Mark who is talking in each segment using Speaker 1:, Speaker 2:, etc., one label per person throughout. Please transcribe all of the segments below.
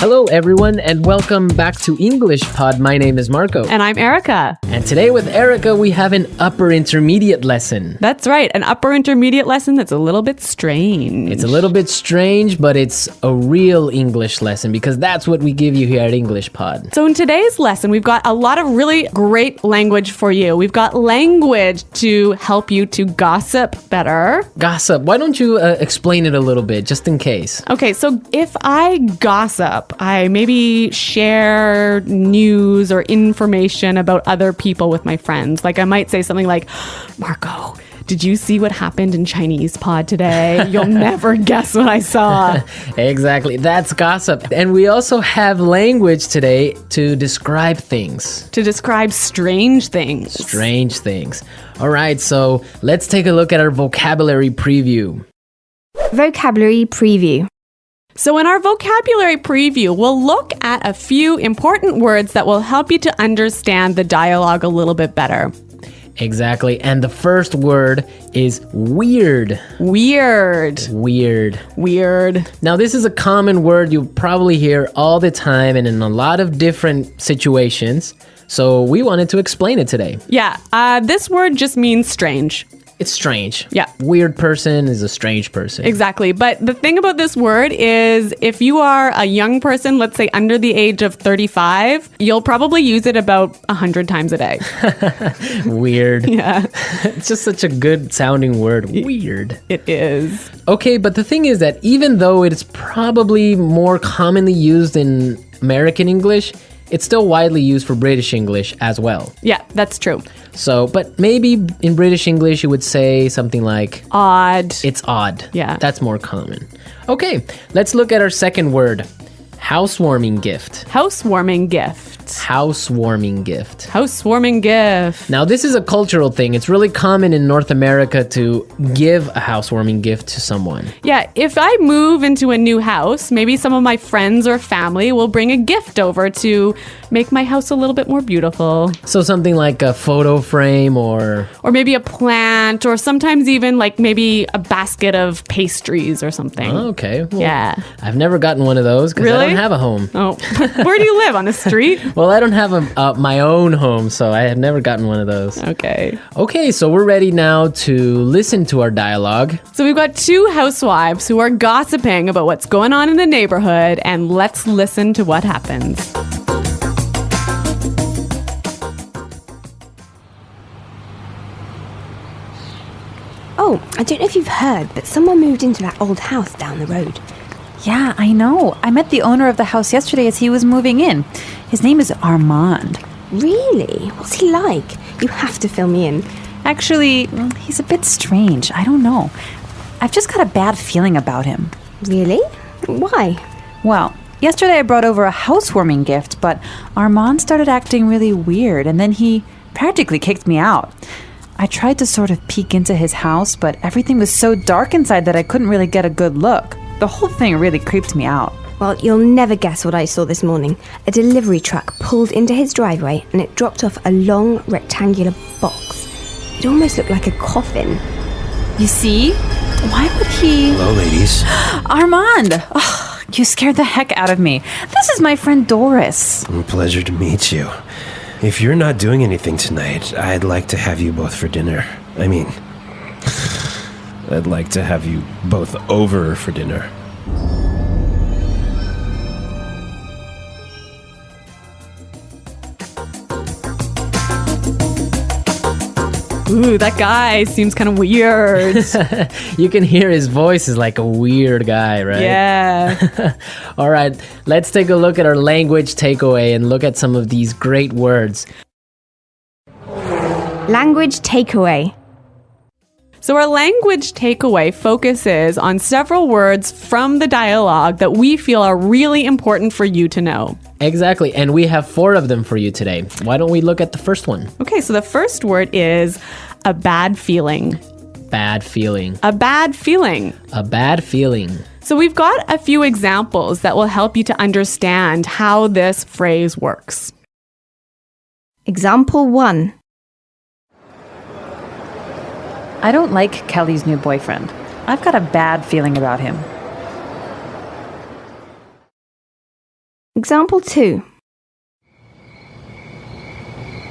Speaker 1: Hello, everyone, and welcome back to English Pod. My name is Marco.
Speaker 2: And I'm Erica.
Speaker 1: And today with Erica, we have an upper intermediate lesson.
Speaker 2: That's right, an upper intermediate lesson that's a little bit strange.
Speaker 1: It's a little bit strange, but it's a real English lesson because that's what we give you here at English Pod.
Speaker 2: So in today's lesson, we've got a lot of really great language for you. We've got language to help you to gossip better.
Speaker 1: Gossip. Why don't you explain it a little bit, just in case?
Speaker 2: Okay, so if I gossip, I maybe share news or information about other people with my friends. Like I might say something like, Marco, did you see what happened in Chinese pod today? You'll never guess what I saw.
Speaker 1: Exactly. That's gossip. And we also have language today to describe things.
Speaker 2: To describe strange things.
Speaker 1: Strange things. All right, so let's take a look at our vocabulary preview.
Speaker 3: Vocabulary preview.
Speaker 2: So in our vocabulary preview, we'll look at a few important words that will help you to understand the dialogue a little bit better.
Speaker 1: Exactly. And the first word is weird.
Speaker 2: Weird.
Speaker 1: Weird.
Speaker 2: Weird.
Speaker 1: Now, this is a common word you probably hear all the time and in a lot of different situations. So we wanted to explain it today.
Speaker 2: Yeah, this word just means strange.
Speaker 1: It's strange.
Speaker 2: Yeah.
Speaker 1: Weird person is a strange person.
Speaker 2: Exactly. But the thing about this word is if you are a young person, let's say under the age of 35, you'll probably use it about 100 times a day.
Speaker 1: Weird.
Speaker 2: Yeah.
Speaker 1: It's just such a good sounding word. Weird.
Speaker 2: It is.
Speaker 1: Okay, but the thing is that even though it's probably more commonly used in American English, it's still widely used for British English as well.
Speaker 2: Yeah, that's true.
Speaker 1: So, but maybe in British English you would say something like
Speaker 2: Odd.
Speaker 1: it's odd.
Speaker 2: Yeah.
Speaker 1: That's more common. Okay, let's look at our second word. Housewarming gift.
Speaker 2: Housewarming gift.
Speaker 1: Housewarming gift.
Speaker 2: Housewarming gift.
Speaker 1: Now, this is a cultural thing. It's really common in North America to give a housewarming gift to someone.
Speaker 2: Yeah, if I move into a new house, maybe some of my friends or family will bring a gift over to make my house a little bit more beautiful.
Speaker 1: So something like a photo frame or
Speaker 2: maybe a plant, or sometimes even like maybe a basket of pastries or something.
Speaker 1: Oh, okay. Well,
Speaker 2: Yeah.
Speaker 1: I've never gotten one of those because I
Speaker 2: Really?
Speaker 1: don't have a home.
Speaker 2: Oh, where do you live? On the street?
Speaker 1: Well, I don't have my own home, so I have never gotten one of those.
Speaker 2: Okay.
Speaker 1: Okay, so we're ready now to listen to our dialogue.
Speaker 2: So we've got two housewives who are gossiping about what's going on in the neighborhood, and let's listen to what happens.
Speaker 3: Oh, I don't know if you've heard, but someone moved into that old house down the road.
Speaker 4: Yeah, I know. I met the owner of the house yesterday as he was moving in. His name is Armand.
Speaker 3: Really? What's he like? You have to fill me in.
Speaker 4: Actually, he's a bit strange. I don't know. I've just got a bad feeling about him.
Speaker 3: Really? Why?
Speaker 4: Well, yesterday I brought over a housewarming gift, but Armand started acting really weird, and then he practically kicked me out. I tried to sort of peek into his house, but everything was so dark inside that I couldn't really get a good look. The whole thing really creeped me out.
Speaker 3: Well, you'll never guess what I saw this morning. A delivery truck pulled into his driveway and it dropped off a long rectangular box. It almost looked like a coffin.
Speaker 4: You see? Why would he...
Speaker 5: Hello, ladies.
Speaker 4: Armand! Oh, you scared the heck out of me. This is my friend Doris.
Speaker 5: Pleasure to meet you. If you're not doing anything tonight, I'd like to have you both for dinner. I mean, I'd like to have you both over for dinner.
Speaker 2: Ooh, that guy seems kind of weird.
Speaker 1: You can hear his voice is like a weird guy, right?
Speaker 2: Yeah.
Speaker 1: All right, let's take a look at our language takeaway and look at some of these great words.
Speaker 3: Language takeaway.
Speaker 2: So our language takeaway focuses on several words from the dialogue that we feel are really important for you to know.
Speaker 1: Exactly, and we have 4 of them for you today. Why don't we look at the first one?
Speaker 2: Okay, so the first word is a bad feeling.
Speaker 1: Bad feeling.
Speaker 2: A bad feeling.
Speaker 1: A bad feeling.
Speaker 2: So we've got a few examples that will help you to understand how this phrase works.
Speaker 3: Example 1.
Speaker 4: I don't like Kelly's new boyfriend. I've got a bad feeling about him.
Speaker 3: Example 2.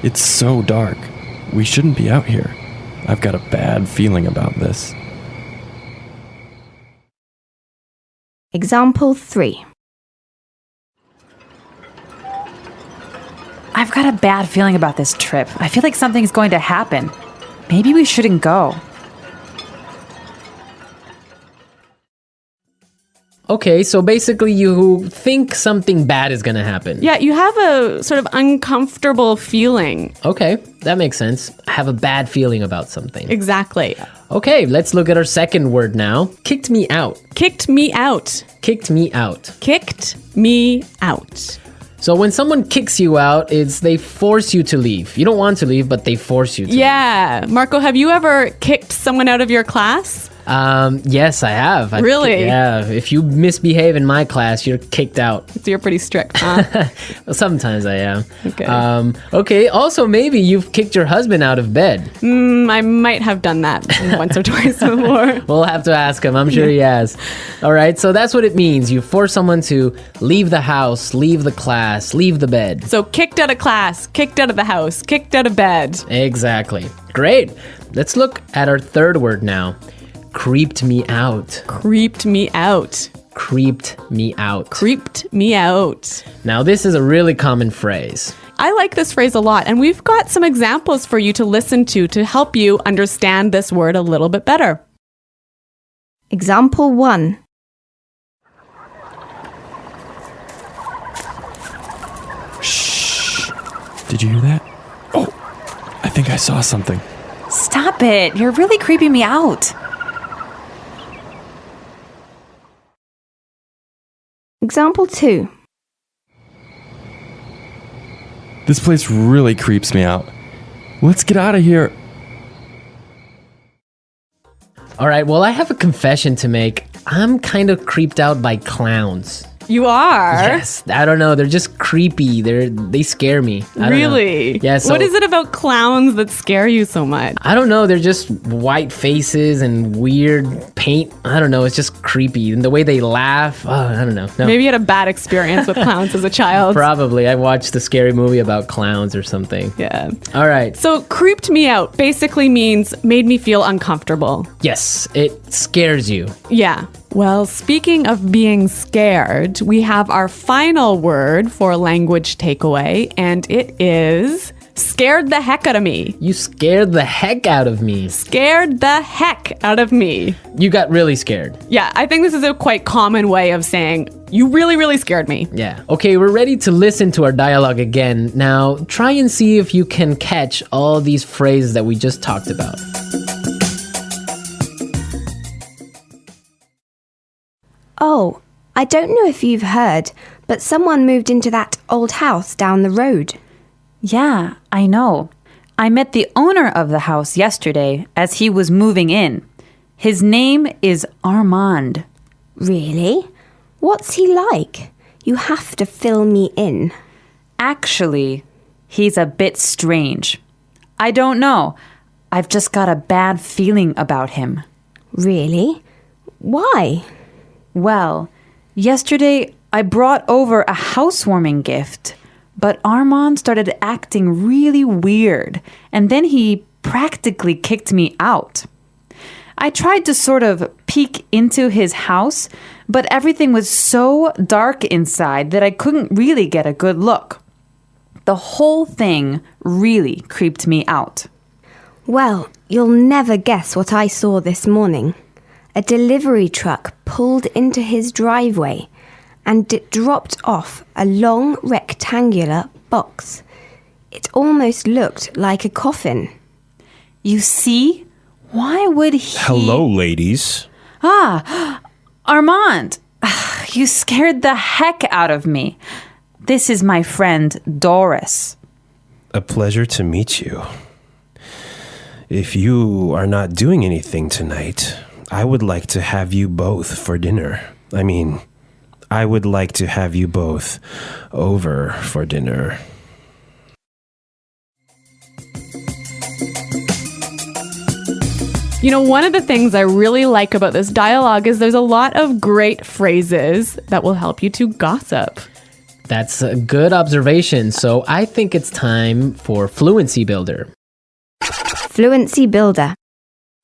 Speaker 6: It's so dark. We shouldn't be out here. I've got a bad feeling about this.
Speaker 3: Example 3.
Speaker 4: I've got a bad feeling about this trip. I feel like something's going to happen. Maybe we shouldn't go.
Speaker 1: Okay, so basically you think something bad is going to happen.
Speaker 2: Yeah, you have a sort of uncomfortable feeling.
Speaker 1: Okay, that makes sense. I have a bad feeling about something.
Speaker 2: Exactly.
Speaker 1: Okay, let's look at our second word now. Kicked me out.
Speaker 2: Kicked me out.
Speaker 1: Kicked me out.
Speaker 2: Kicked me out.
Speaker 1: So when someone kicks you out, it's they force you to leave. You don't want to leave, but they force you to
Speaker 2: Yeah. Marco, have you ever kicked someone out of your class?
Speaker 1: leave. Yes, I have.
Speaker 2: Really?
Speaker 1: Yeah. If you misbehave in my class, you're kicked out.
Speaker 2: So you're pretty strict, huh?
Speaker 1: Well, sometimes I am.
Speaker 2: Okay.
Speaker 1: Okay, also maybe you've kicked your husband out of bed.
Speaker 2: I might have done that once or twice before.
Speaker 1: We'll have to ask him. I'm sure he has. All right, so that's what it means. You force someone to leave the house, leave the class, leave the bed.
Speaker 2: So kicked out of class, kicked out of the house, kicked out of bed.
Speaker 1: Exactly. Great. Let's look at our third word now. Creeped me out.
Speaker 2: Creeped me out.
Speaker 1: Creeped me out.
Speaker 2: Creeped me out.
Speaker 1: Now, this is a really common phrase.
Speaker 2: I like this phrase a lot, and we've got some examples for you to listen to help you understand this word a little bit better.
Speaker 3: Example 1.
Speaker 6: Shh. Did you hear that? Oh, I think I saw something.
Speaker 4: Stop it. You're really creeping me out.
Speaker 3: Example 2.
Speaker 6: This place really creeps me out. Let's get out of here.
Speaker 1: All right, well, I have a confession to make. I'm kind of creeped out by clowns.
Speaker 2: You are?
Speaker 1: Yes, I don't know. They're just creepy. They scare me. I don't know.
Speaker 2: Really?
Speaker 1: Yeah. So,
Speaker 2: what is it about clowns that scare you so much?
Speaker 1: I don't know. They're just white faces and weird paint. I don't know. It's just creepy. And the way they laugh. Oh, I don't know. No.
Speaker 2: Maybe you had a bad experience with clowns as a child.
Speaker 1: Probably. I watched a scary movie about clowns or something.
Speaker 2: Yeah.
Speaker 1: All right.
Speaker 2: So creeped me out basically means made me feel uncomfortable.
Speaker 1: Yes, it scares you.
Speaker 2: Yeah. Well, speaking of being scared, we have our final word for language takeaway, and it is scared the heck out of me.
Speaker 1: You scared the heck out of me.
Speaker 2: Scared the heck out of me.
Speaker 1: You got really scared.
Speaker 2: Yeah, I think this is a quite common way of saying, you really, really scared me.
Speaker 1: Yeah. Okay, we're ready to listen to our dialogue again. Now, try and see if you can catch all these phrases that we just talked about.
Speaker 3: Oh, I don't know if you've heard, but someone moved into that old house down the road.
Speaker 4: Yeah, I know. I met the owner of the house yesterday as he was moving in. His name is Armand.
Speaker 3: Really? What's he like? You have to fill me in.
Speaker 4: Actually, he's a bit strange. I don't know. I've just got a bad feeling about him.
Speaker 3: Really? Why?
Speaker 4: Well, yesterday I brought over a housewarming gift, but Armand started acting really weird, and then he practically kicked me out. I tried to sort of peek into his house, but everything was so dark inside that I couldn't really get a good look. The whole thing really creeped me out.
Speaker 3: Well, you'll never guess what I saw this morning. A delivery truck pulled into his driveway and it dropped off a long rectangular box. It almost looked like a coffin.
Speaker 4: You see? Why would he...
Speaker 5: Hello, ladies.
Speaker 4: Armand! You scared the heck out of me. This is my friend Doris.
Speaker 5: A pleasure to meet you. If you are not doing anything tonight, I would like to have you both for dinner. I would like to have you both over for dinner.
Speaker 2: You know, one of the things I really like about this dialogue is there's a lot of great phrases that will help you to gossip.
Speaker 1: That's a good observation. So I think it's time for Fluency Builder.
Speaker 3: Fluency Builder.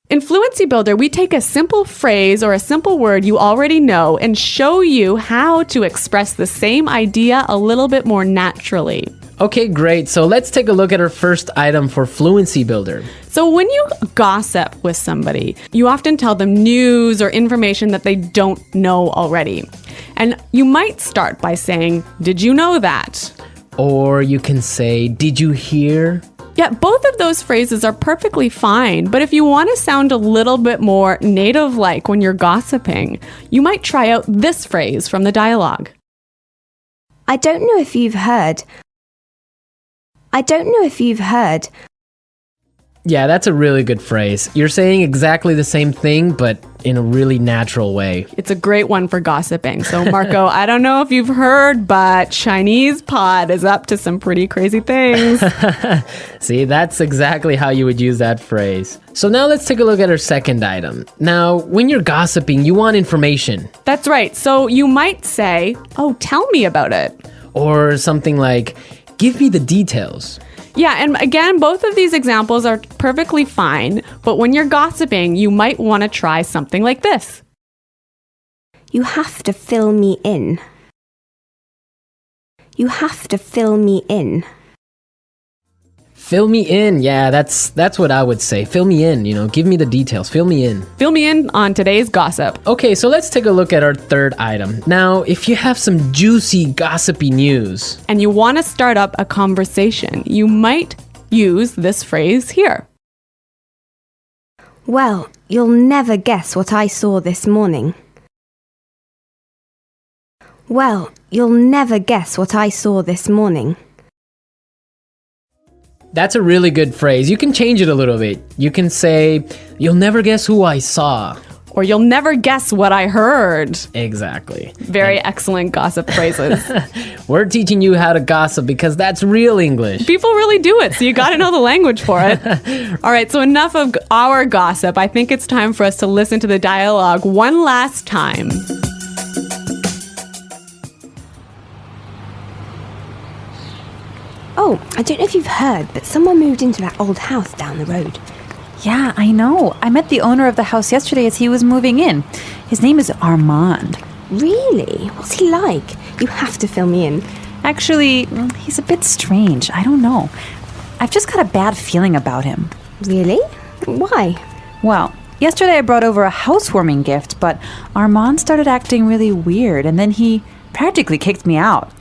Speaker 2: In Fluency Builder, we take a simple phrase or a simple word you already know and show you how to express the same idea a little bit more naturally.
Speaker 1: Okay, great. So let's take a look at our first item for Fluency Builder.
Speaker 2: So when you gossip with somebody, you often tell them news or information that they don't know already. And you might start by saying, "Did you know that?"
Speaker 1: Or you can say, "Did you hear?"
Speaker 2: Yeah, both of those phrases are perfectly fine, but if you want to sound a little bit more native-like when you're gossiping, you might try out this phrase from the dialogue.
Speaker 3: I don't know if you've heard.
Speaker 1: Yeah, that's a really good phrase. You're saying exactly the same thing, but in a really natural way.
Speaker 2: It's a great one for gossiping. So, Marco, I don't know if you've heard, but Chinese pod is up to some pretty crazy things.
Speaker 1: See, that's exactly how you would use that phrase. So now let's take a look at our second item. Now, when you're gossiping, you want information.
Speaker 2: That's right. So you might say, "Oh, tell me about it."
Speaker 1: Or something like, "Give me the details."
Speaker 2: Yeah, and again, both of these examples are perfectly fine, but when you're gossiping, you might want to try something like this.
Speaker 3: You have to fill me in. You have to fill me in.
Speaker 1: Fill me in. Yeah, that's what I would say. Fill me in, give me the details. Fill me in.
Speaker 2: Fill me in on today's gossip.
Speaker 1: Okay, so let's take a look at our third item. Now, if you have some juicy, gossipy news,
Speaker 2: And you want to start up a conversation, you might use this phrase here.
Speaker 3: Well, you'll never guess what I saw this morning. Well, you'll never guess what I saw this morning.
Speaker 1: that's a really good phrase. You can change it a little bit. You can say, "You'll never guess who I saw."
Speaker 2: Or "You'll never guess what I heard."
Speaker 1: Exactly.
Speaker 2: Very excellent gossip phrases.
Speaker 1: We're teaching you how to gossip because that's real English.
Speaker 2: People really do it, so you got to know the language for it. All right, so enough of our gossip. I think it's time for us to listen to the dialogue one last time.
Speaker 3: Oh, I don't know if you've heard, but someone moved into that old house down the road.
Speaker 4: Yeah, I know. I met the owner of the house yesterday as he was moving in. His name is Armand.
Speaker 3: Really? What's he like? You have to fill me in.
Speaker 4: Actually, he's a bit strange. I don't know. I've just got a bad feeling about him.
Speaker 3: Really? Why?
Speaker 4: Well, yesterday I brought over a housewarming gift, but Armand started acting really weird, and then he practically kicked me out.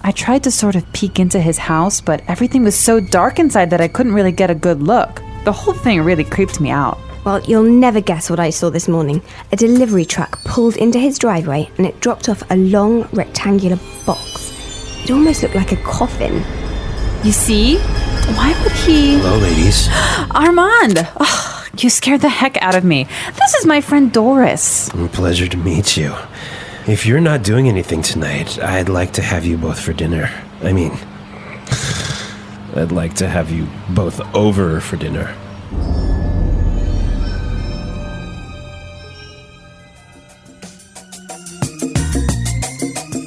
Speaker 4: I tried to sort of peek into his house, but everything was so dark inside that I couldn't really get a good look. The whole thing really creeped me out.
Speaker 3: Well, you'll never guess what I saw this morning. A delivery truck pulled into his driveway and it dropped off a long rectangular box. It almost looked like a coffin.
Speaker 4: You see? Why would he...
Speaker 5: Hello, ladies.
Speaker 4: Armand! Oh, you scared the heck out of me. This is my friend Doris.
Speaker 5: Pleasure to meet you. If you're not doing anything tonight, I'd like to have you both for dinner. I'd like to have you both over for dinner.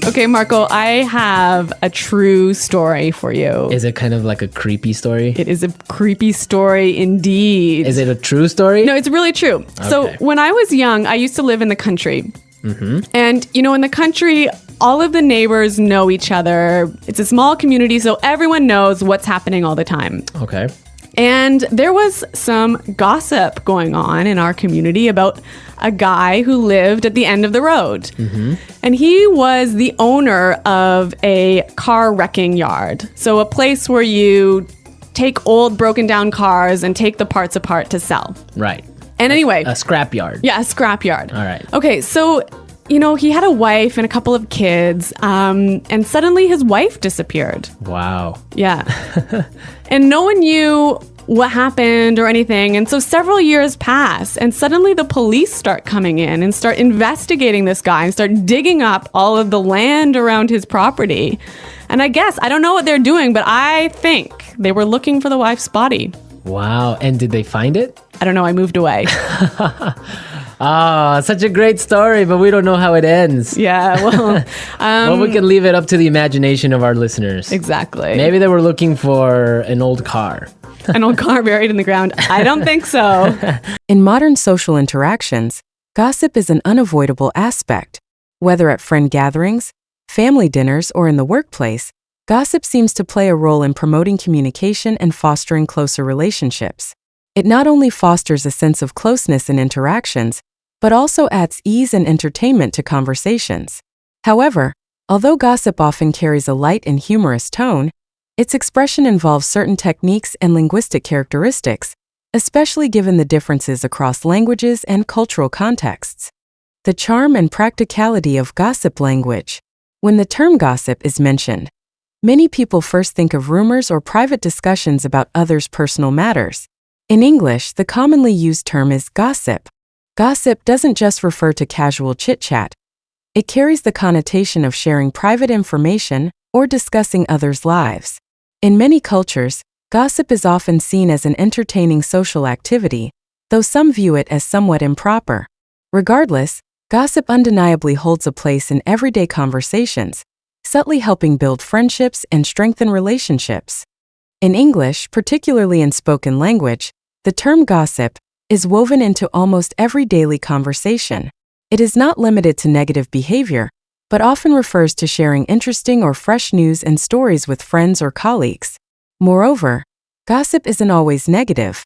Speaker 2: Okay, Marco, I have a true story for you.
Speaker 1: Is it kind of like a creepy story?
Speaker 2: It is a creepy story indeed.
Speaker 1: Is it a true story?
Speaker 2: No, it's really true. So when I was young, I used to live in the country. And, in the country, all of the neighbors know each other. It's a small community, so everyone knows what's happening all the time.
Speaker 1: Okay.
Speaker 2: And there was some gossip going on in our community about a guy who lived at the end of the road. And he was the owner of a car wrecking yard. So a place where you take old broken down cars and take the parts apart to sell.
Speaker 1: Right.
Speaker 2: And anyway.
Speaker 1: A scrapyard.
Speaker 2: Yeah, a scrapyard.
Speaker 1: All right.
Speaker 2: Okay, so, he had a wife and a couple of kids, and suddenly his wife disappeared.
Speaker 1: Wow.
Speaker 2: Yeah. And no one knew what happened or anything. And so several years pass, and suddenly the police start coming in and start investigating this guy and start digging up all of the land around his property. And I don't know what they're doing, but I think they were looking for the wife's body.
Speaker 1: Wow. And did they find it?
Speaker 2: I don't know. I moved away.
Speaker 1: Such a great story, but we don't know how it ends.
Speaker 2: Yeah, well,
Speaker 1: Well, we can leave it up to the imagination of our listeners.
Speaker 2: exactly.
Speaker 1: Maybe they were looking for an old car.
Speaker 2: An old car buried in the ground. I don't think so.
Speaker 7: In modern social interactions, gossip is an unavoidable aspect. Whether at friend gatherings, family dinners, or in the workplace, gossip seems to play a role in promoting communication and fostering closer relationships. It not only fosters a sense of closeness in interactions, but also adds ease and entertainment to conversations. However, although gossip often carries a light and humorous tone, its expression involves certain techniques and linguistic characteristics, especially given the differences across languages and cultural contexts. The charm and practicality of gossip language. When the term gossip is mentioned, many people first think of rumors or private discussions about others' personal matters. In English, the commonly used term is gossip. Gossip doesn't just refer to casual chit-chat. It carries the connotation of sharing private information or discussing others' lives. In many cultures, gossip is often seen as an entertaining social activity, though some view it as somewhat improper. Regardless, gossip undeniably holds a place in everyday conversations, subtly helping build friendships and strengthen relationships. In English, particularly in spoken language, the term gossip is woven into almost every daily conversation. It is not limited to negative behavior, but often refers to sharing interesting or fresh news and stories with friends or colleagues. Moreover, gossip isn't always negative.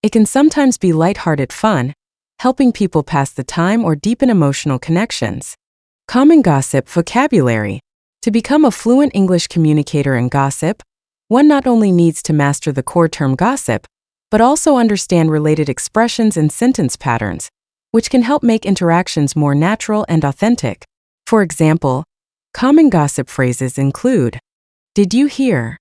Speaker 7: It can sometimes be lighthearted fun, helping people pass the time or deepen emotional connections. Common gossip vocabulary. To become a fluent English communicator in gossip, one not only needs to master the core term gossip, but also understand related expressions and sentence patterns, which can help make interactions more natural and authentic. For example, common gossip phrases include, "Did you hear?"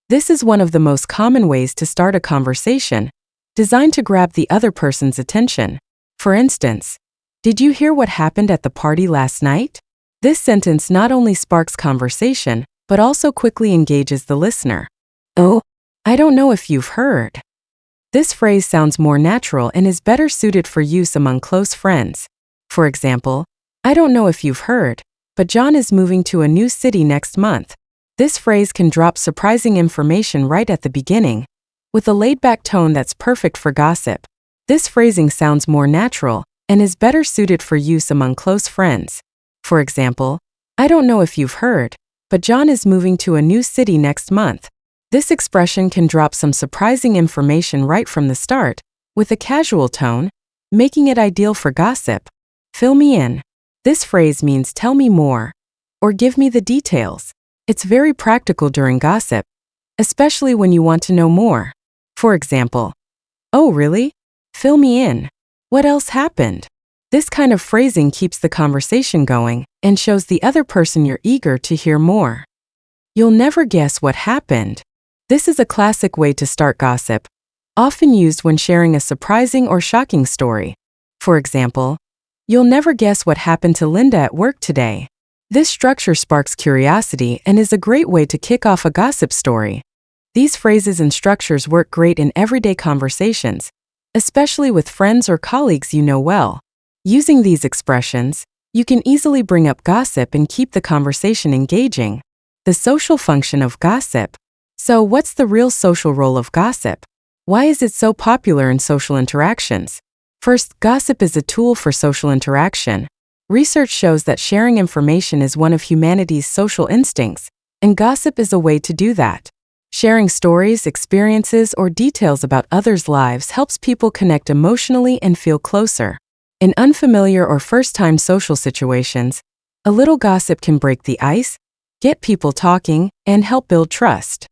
Speaker 7: This is one of the most common ways to start a conversation, designed to grab the other person's attention. For instance, "Did you hear what happened at the party last night?" This sentence not only sparks conversation, but also quickly engages the listener. "Oh, I don't know if you've heard." This phrase sounds more natural and is better suited for use among close friends. For example, "I don't know if you've heard, but John is moving to a new city next month." This phrase can drop surprising information right at the beginning, with a laid-back tone that's perfect for gossip. This phrasing sounds more natural and is better suited for use among close friends. For example, "I don't know if you've heard, but John is moving to a new city next month." This expression can drop some surprising information right from the start, with a casual tone, making it ideal for gossip. "Fill me in." This phrase means "tell me more," or "give me the details." It's very practical during gossip, especially when you want to know more. For example, "Oh, really? Fill me in. What else happened?" This kind of phrasing keeps the conversation going and shows the other person you're eager to hear more. "You'll never guess what happened." This is a classic way to start gossip, often used when sharing a surprising or shocking story. For example, "You'll never guess what happened to Linda at work today." This structure sparks curiosity and is a great way to kick off a gossip story. These phrases and structures work great in everyday conversations, especially with friends or colleagues you know well. Using these expressions, you can easily bring up gossip and keep the conversation engaging. The social function of gossip. So, what's the real social role of gossip? Why is it so popular in social interactions? First, gossip is a tool for social interaction. Research shows that sharing information is one of humanity's social instincts, and gossip is a way to do that. Sharing stories, experiences, or details about others' lives helps people connect emotionally and feel closer. In unfamiliar or first-time social situations, a little gossip can break the ice, get people talking, and help build trust.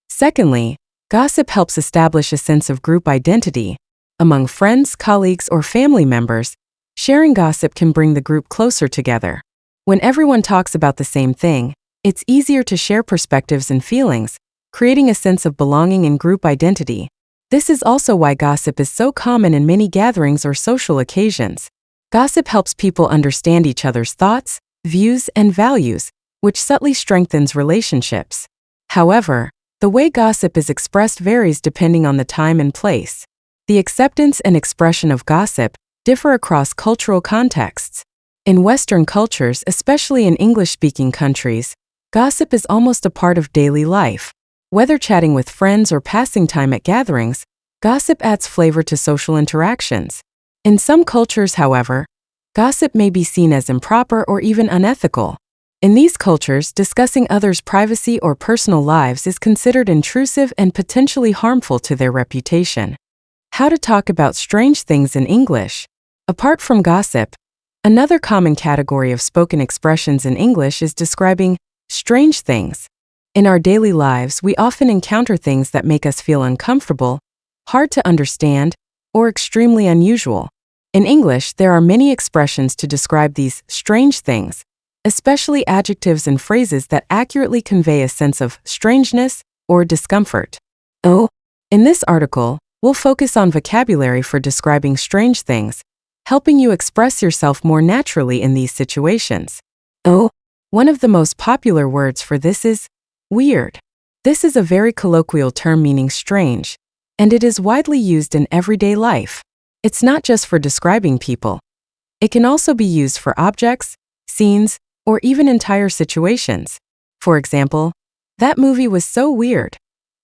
Speaker 7: Secondly, gossip helps establish a sense of group identity. Among friends, colleagues, or family members, sharing gossip can bring the group closer together. When everyone talks about the same thing, it's easier to share perspectives and feelings, creating a sense of belonging and group identity. This is also why gossip is so common in many gatherings or social occasions. Gossip helps people understand each other's thoughts, views, and values, which subtly strengthens relationships. However, the way gossip is expressed varies depending on the time and place. The acceptance and expression of gossip differ across cultural contexts. In Western cultures, especially in English-speaking countries, gossip is almost a part of daily life. Whether chatting with friends or passing time at gatherings, gossip adds flavor to social interactions. In some cultures, however, gossip may be seen as improper or even unethical. In these cultures, discussing others' privacy or personal lives is considered intrusive and potentially harmful to their reputation. How to talk about strange things in English. Apart from gossip, another common category of spoken expressions in English is describing strange things. In our daily lives, we often encounter things that make us feel uncomfortable, hard to understand, or extremely unusual. In English, there are many expressions to describe these strange things, especially adjectives and phrases that accurately convey a sense of strangeness or discomfort. In this article, we'll focus on vocabulary for describing strange things, helping you express yourself more naturally in these situations. One of the most popular words for this is weird. This is a very colloquial term meaning strange, and it is widely used in everyday life. It's not just for describing people. It can also be used for objects, scenes, or even entire situations. For example, that movie was so weird.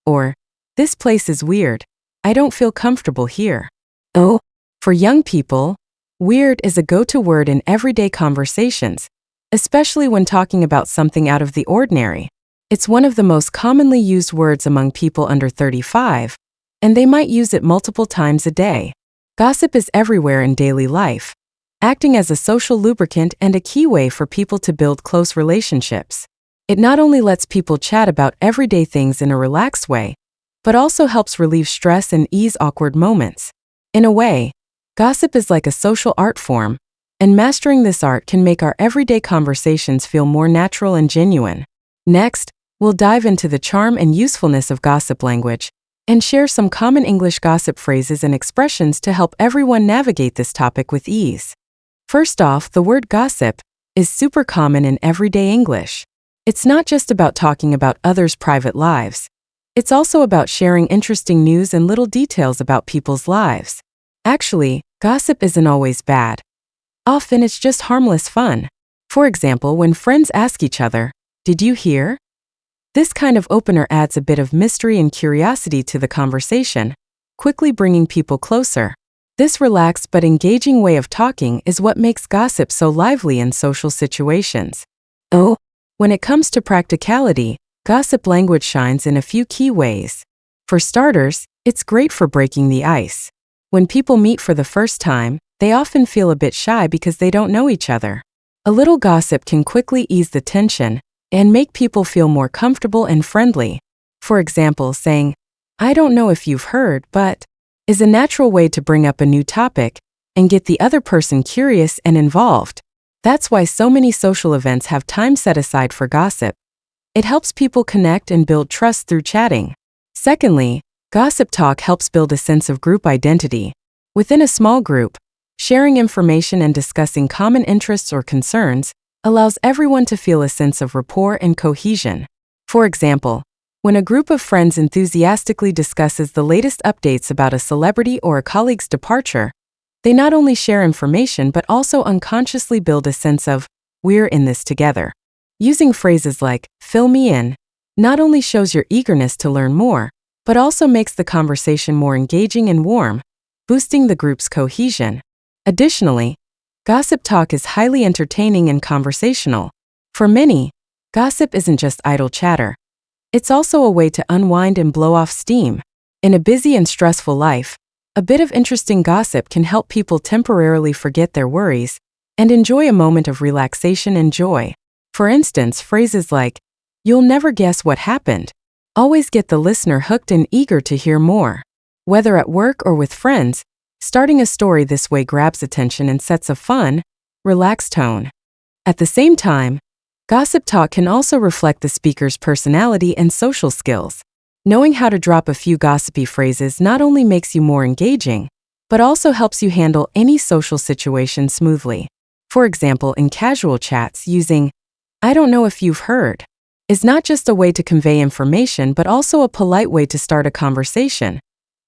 Speaker 7: Or, this place is weird. I don't feel comfortable here. For young people, weird is a go-to word in everyday conversations, especially when talking about something out of the ordinary. It's one of the most commonly used words among people under 35, and they might use it multiple times a day. Gossip is everywhere in daily life, acting as a social lubricant and a key way for people to build close relationships. It not only lets people chat about everyday things in a relaxed way, but also helps relieve stress and ease awkward moments. In a way, gossip is like a social art form, and mastering this art can make our everyday conversations feel more natural and genuine. Next, we'll dive into the charm and usefulness of gossip language, and share some common English gossip phrases and expressions to help everyone navigate this topic with ease. First off, the word gossip is super common in everyday English. It's not just about talking about others' private lives. It's also about sharing interesting news and little details about people's lives. Actually, gossip isn't always bad. Often it's just harmless fun. For example, when friends ask each other, "Did you hear?" This kind of opener adds a bit of mystery and curiosity to the conversation, quickly bringing people closer. This relaxed but engaging way of talking is what makes gossip so lively in social situations. When it comes to practicality, gossip language shines in a few key ways. For starters, it's great for breaking the ice. When people meet for the first time, they often feel a bit shy because they don't know each other. A little gossip can quickly ease the tension and make people feel more comfortable and friendly. For example, saying, "I don't know if you've heard, but," is a natural way to bring up a new topic and get the other person curious and involved. That's why so many social events have time set aside for gossip. It helps people connect and build trust through chatting. Secondly, gossip talk helps build a sense of group identity. Within a small group, sharing information and discussing common interests or concerns allows everyone to feel a sense of rapport and cohesion. For example, when a group of friends enthusiastically discusses the latest updates about a celebrity or a colleague's departure, they not only share information but also unconsciously build a sense of, "We're in this together." Using phrases like, "fill me in," not only shows your eagerness to learn more, but also makes the conversation more engaging and warm, boosting the group's cohesion. Additionally, gossip talk is highly entertaining and conversational. For many, gossip isn't just idle chatter. It's also a way to unwind and blow off steam. In a busy and stressful life, a bit of interesting gossip can help people temporarily forget their worries and enjoy a moment of relaxation and joy. For instance, phrases like, "You'll never guess what happened," always get the listener hooked and eager to hear more. Whether at work or with friends, starting a story this way grabs attention and sets a fun, relaxed tone. At the same time, gossip talk can also reflect the speaker's personality and social skills. Knowing how to drop a few gossipy phrases not only makes you more engaging, but also helps you handle any social situation smoothly. For example, in casual chats, using, "I don't know if you've heard," is not just a way to convey information but also a polite way to start a conversation,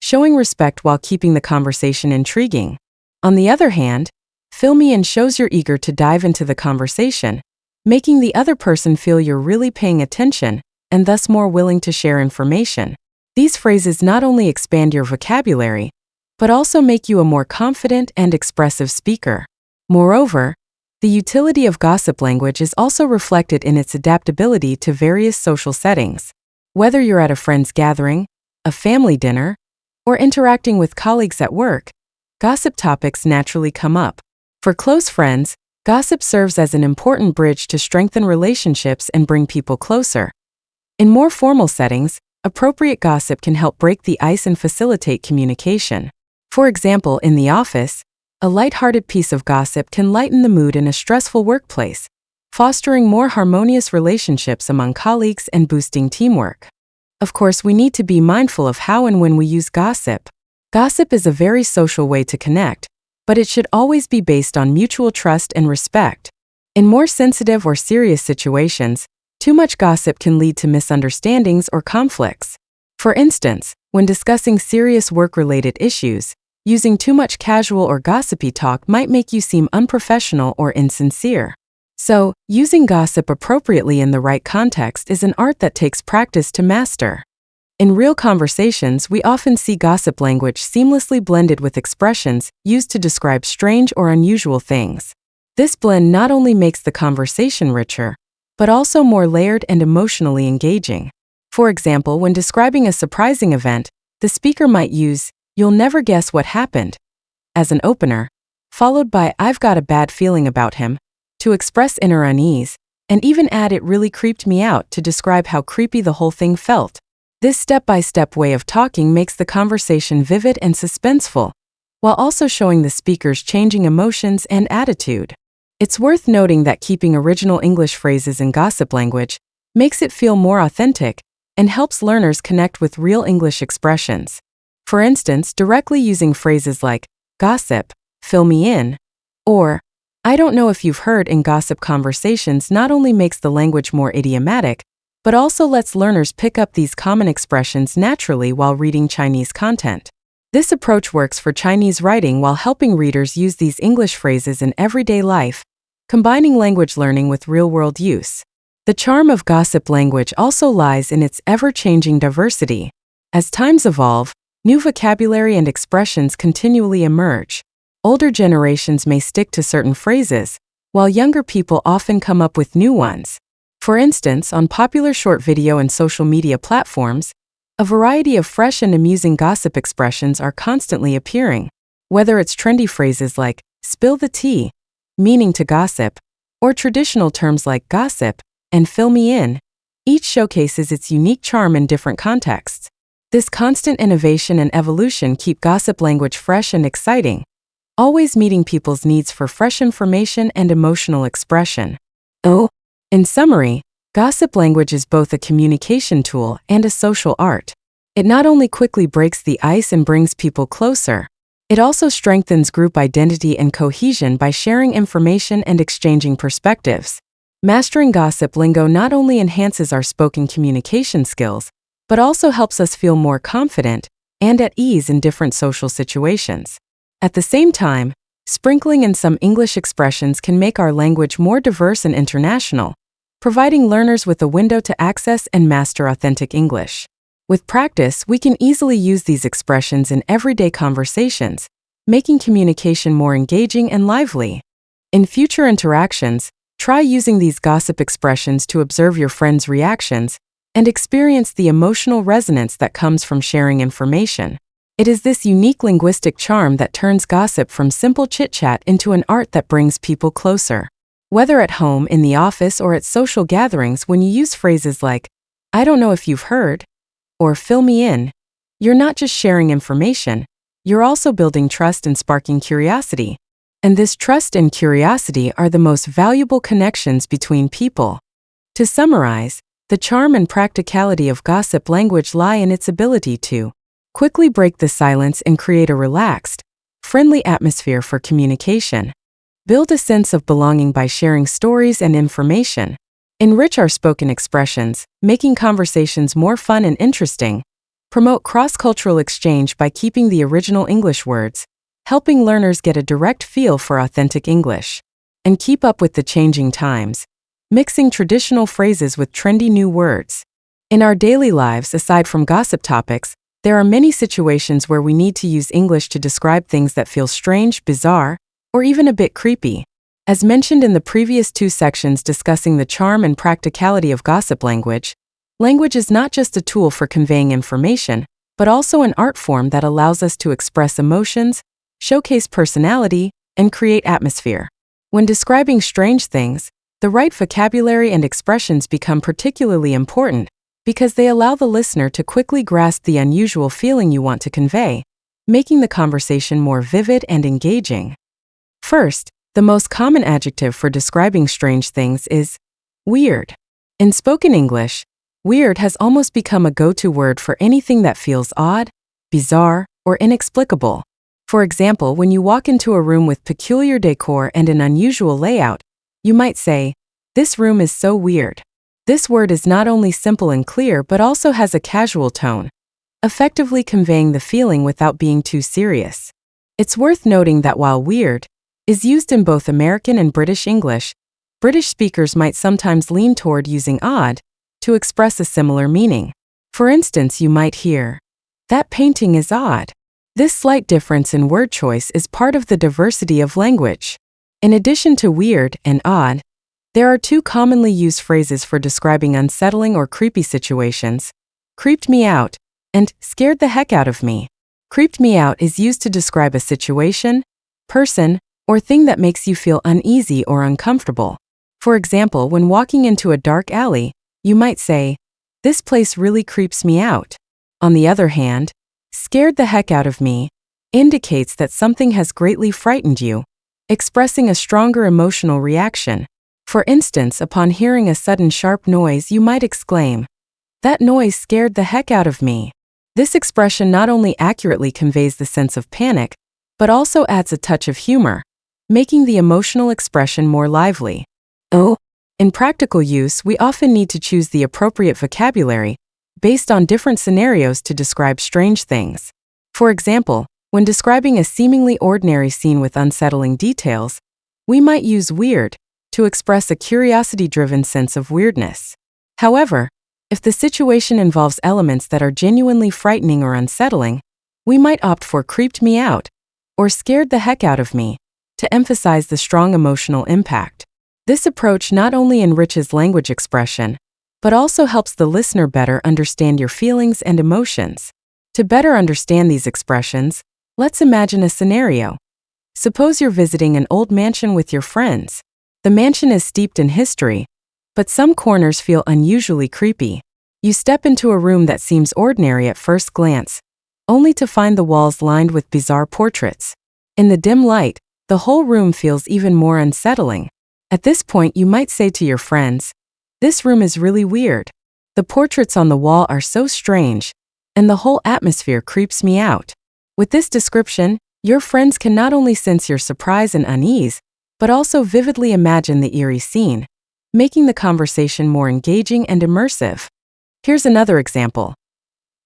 Speaker 7: showing respect while keeping the conversation intriguing. On the other hand, fill me in shows you're eager to dive into the conversation, making the other person feel you're really paying attention and thus more willing to share information. These phrases not only expand your vocabulary, but also make you a more confident and expressive speaker. Moreover, the utility of gossip language is also reflected in its adaptability to various social settings. Whether you're at a friend's gathering, a family dinner, or interacting with colleagues at work, gossip topics naturally come up. For close friends, gossip serves as an important bridge to strengthen relationships and bring people closer. In more formal settings, appropriate gossip can help break the ice and facilitate communication. For example, in the office, a light-hearted piece of gossip can lighten the mood in a stressful workplace, fostering more harmonious relationships among colleagues and boosting teamwork. Of course, we need to be mindful of how and when we use gossip. Gossip is a very social way to connect, but it should always be based on mutual trust and respect. In more sensitive or serious situations, too much gossip can lead to misunderstandings or conflicts. For instance, when discussing serious work-related issues, using too much casual or gossipy talk might make you seem unprofessional or insincere. So, using gossip appropriately in the right context is an art that takes practice to master. In real conversations, we often see gossip language seamlessly blended with expressions used to describe strange or unusual things. This blend not only makes the conversation richer, but also more layered and emotionally engaging. For example, when describing a surprising event, the speaker might use, "You'll never guess what happened," as an opener, followed by "I've got a bad feeling about him," to express inner unease, and even add "It really creeped me out" to describe how creepy the whole thing felt. This step-by-step way of talking makes the conversation vivid and suspenseful, while also showing the speaker's changing emotions and attitude. It's worth noting that keeping original English phrases in gossip language makes it feel more authentic and helps learners connect with real English expressions. For instance, directly using phrases like "gossip," "fill me in," or "I don't know if you've heard" in gossip conversations not only makes the language more idiomatic, but also lets learners pick up these common expressions naturally while reading Chinese content. This approach works for Chinese writing while helping readers use these English phrases in everyday life, combining language learning with real-world use. The charm of gossip language also lies in its ever-changing diversity. As times evolve, new vocabulary and expressions continually emerge. Older generations may stick to certain phrases, while younger people often come up with new ones. For instance, on popular short video and social media platforms, a variety of fresh and amusing gossip expressions are constantly appearing. Whether it's trendy phrases like "spill the tea," meaning to gossip, or traditional terms like "gossip" and "fill me in," each showcases its unique charm in different contexts. This constant innovation and evolution keep gossip language fresh and exciting, always meeting people's needs for fresh information and emotional expression. In summary, gossip language is both a communication tool and a social art. It not only quickly breaks the ice and brings people closer, it also strengthens group identity and cohesion by sharing information and exchanging perspectives. Mastering gossip lingo not only enhances our spoken communication skills, but also helps us feel more confident and at ease in different social situations. At the same time, sprinkling in some English expressions can make our language more diverse and international, providing learners with a window to access and master authentic English. With practice, we can easily use these expressions in everyday conversations, making communication more engaging and lively. In future interactions, try using these gossip expressions to observe your friends' reactions and experience the emotional resonance that comes from sharing information. It is this unique linguistic charm that turns gossip from simple chit-chat into an art that brings people closer. Whether at home, in the office, or at social gatherings, when you use phrases like, "I don't know if you've heard," or "fill me in," you're not just sharing information, you're also building trust and sparking curiosity. And this trust and curiosity are the most valuable connections between people. To summarize, the charm and practicality of gossip language lie in its ability to quickly break the silence and create a relaxed, friendly atmosphere for communication, build a sense of belonging by sharing stories and information, enrich our spoken expressions, making conversations more fun and interesting, promote cross-cultural exchange by keeping the original English words, helping learners get a direct feel for authentic English and keep up with the changing times, mixing traditional phrases with trendy new words. In our daily lives, aside from gossip topics, there are many situations where we need to use English to describe things that feel strange, bizarre, or even a bit creepy. As mentioned in the previous 2 sections discussing the charm and practicality of gossip language, language is not just a tool for conveying information, but also an art form that allows us to express emotions, showcase personality, and create atmosphere. When describing strange things, the right vocabulary and expressions become particularly important because they allow the listener to quickly grasp the unusual feeling you want to convey, making the conversation more vivid and engaging. First, the most common adjective for describing strange things is weird. In spoken English, weird has almost become a go-to word for anything that feels odd, bizarre, or inexplicable. For example, when you walk into a room with peculiar decor and an unusual layout, you might say, "This room is so weird." This word is not only simple and clear but also has a casual tone, effectively conveying the feeling without being too serious. It's worth noting that while weird is used in both American and British English, British speakers might sometimes lean toward using odd to express a similar meaning. For instance, you might hear, "That painting is odd." This slight difference in word choice is part of the diversity of language. In addition to weird and odd, there are 2 commonly used phrases for describing unsettling or creepy situations: creeped me out and scared the heck out of me. Creeped me out is used to describe a situation, person, or thing that makes you feel uneasy or uncomfortable. For example, when walking into a dark alley, you might say, "This place really creeps me out." On the other hand, scared the heck out of me indicates that something has greatly frightened you, expressing a stronger emotional reaction. For instance, upon hearing a sudden sharp noise, you might exclaim, "That noise scared the heck out of me." This expression not only accurately conveys the sense of panic, but also adds a touch of humor, making the emotional expression more lively. In practical use, we often need to choose the appropriate vocabulary based on different scenarios to describe strange things. For example, when describing a seemingly ordinary scene with unsettling details, we might use weird to express a curiosity-driven sense of weirdness. However, if the situation involves elements that are genuinely frightening or unsettling, we might opt for creeped me out or scared the heck out of me to emphasize the strong emotional impact. This approach not only enriches language expression, but also helps the listener better understand your feelings and emotions. To better understand these expressions, let's imagine a scenario. Suppose you're visiting an old mansion with your friends. The mansion is steeped in history, but some corners feel unusually creepy. You step into a room that seems ordinary at first glance, only to find the walls lined with bizarre portraits. In the dim light, the whole room feels even more unsettling. At this point, you might say to your friends, "This room is really weird. The portraits on the wall are so strange, and the whole atmosphere creeps me out." With this description, your friends can not only sense your surprise and unease, but also vividly imagine the eerie scene, making the conversation more engaging and immersive. Here's another example.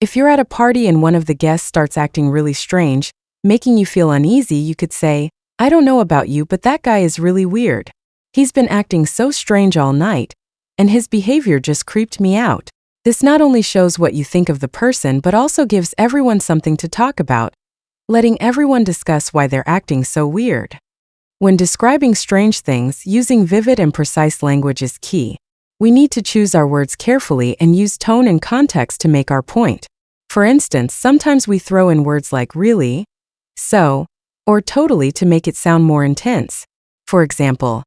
Speaker 7: If you're at a party and one of the guests starts acting really strange, making you feel uneasy, you could say, "I don't know about you, but that guy is really weird. He's been acting so strange all night, and his behavior just creeped me out." This not only shows what you think of the person, but also gives everyone something to talk about, letting everyone discuss why they're acting so weird. When describing strange things, using vivid and precise language is key. We need to choose our words carefully and use tone and context to make our point. For instance, sometimes we throw in words like really, so, or totally to make it sound more intense. For example,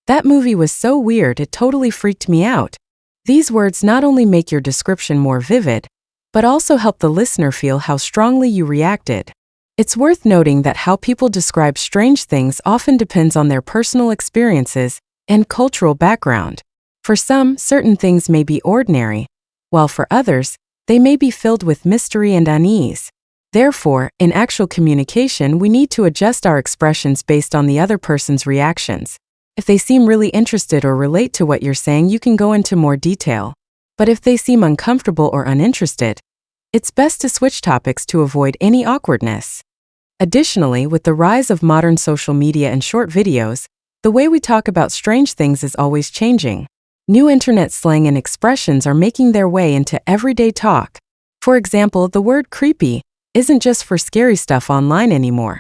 Speaker 7: "That movie was so weird it totally freaked me out." These words not only make your description more vivid, but also help the listener feel how strongly you reacted. It's worth noting that how people describe strange things often depends on their personal experiences and cultural background. For some, certain things may be ordinary, while for others, they may be filled with mystery and unease. Therefore, in actual communication, we need to adjust our expressions based on the other person's reactions. If they seem really interested or relate to what you're saying, you can go into more detail. But if they seem uncomfortable or uninterested, it's best to switch topics to avoid any awkwardness. Additionally, with the rise of modern social media and short videos, the way we talk about strange things is always changing. New internet slang and expressions are making their way into everyday talk. For example, the word creepy isn't just for scary stuff online anymore.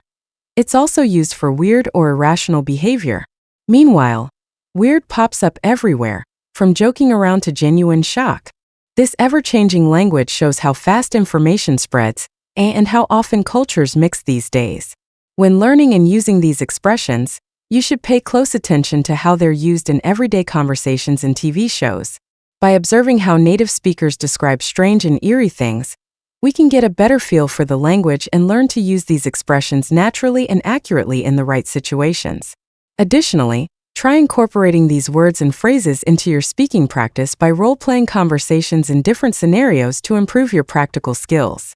Speaker 7: It's also used for weird or irrational behavior. Meanwhile, weird pops up everywhere, from joking around to genuine shock. This ever-changing language shows how fast information spreads and how often cultures mix these days. When learning and using these expressions, you should pay close attention to how they're used in everyday conversations and TV shows. By observing how native speakers describe strange and eerie things, we can get a better feel for the language and learn to use these expressions naturally and accurately in the right situations. Additionally, try incorporating these words and phrases into your speaking practice by role-playing conversations in different scenarios to improve your practical skills.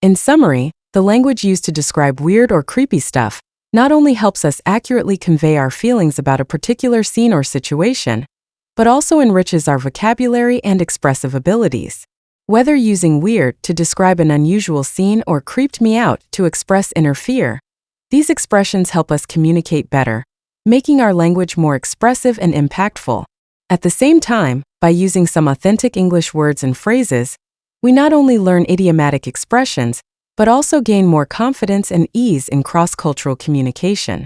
Speaker 7: In summary, the language used to describe weird or creepy stuff not only helps us accurately convey our feelings about a particular scene or situation, but also enriches our vocabulary and expressive abilities. Whether using weird to describe an unusual scene or creeped me out to express inner fear, these expressions help us communicate better, making our language more expressive and impactful. At the same time, by using some authentic English words and phrases, we not only learn idiomatic expressions, but also gain more confidence and ease in cross-cultural communication.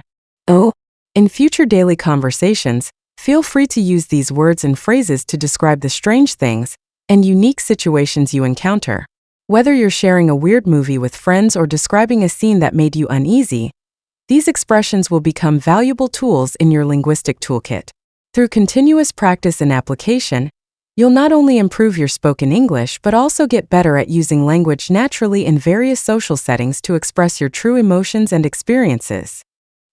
Speaker 7: In future daily conversations, feel free to use these words and phrases to describe the strange things and unique situations you encounter. Whether you're sharing a weird movie with friends or describing a scene that made you uneasy, these expressions will become valuable tools in your linguistic toolkit. Through continuous practice and application, you'll not only improve your spoken English but also get better at using language naturally in various social settings to express your true emotions and experiences.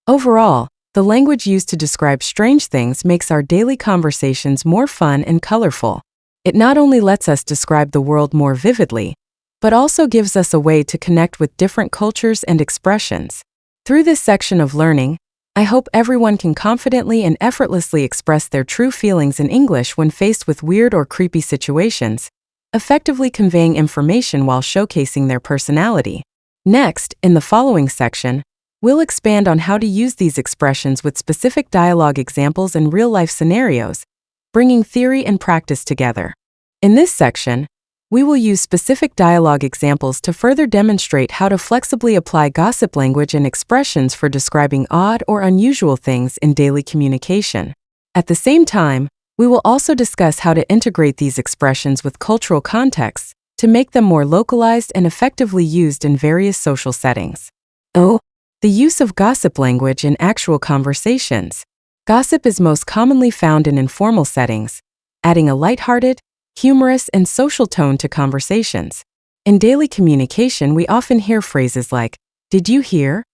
Speaker 7: Overall, the language used to describe strange things makes our daily conversations more fun and colorful. It not only lets us describe the world more vividly, but also gives us a way to connect with different cultures and expressions. Through this section of learning, I hope everyone can confidently and effortlessly express their true feelings in English when faced with weird or creepy situations, effectively conveying information while showcasing their personality. Next, in the following section, we'll expand on how to use these expressions with specific dialogue examples and real-life scenarios, bringing theory and practice together. In this section, we will use specific dialogue examples to further demonstrate how to flexibly apply gossip language and expressions for describing odd or unusual things in daily communication. At the same time, we will also discuss how to integrate these expressions with cultural contexts to make them more localized and effectively used in various social settings. The use of gossip language in actual conversations. Gossip is most commonly found in informal settings, adding a lighthearted, humorous, and social tone to conversations. In daily communication, we often hear phrases like, "Did you hear?"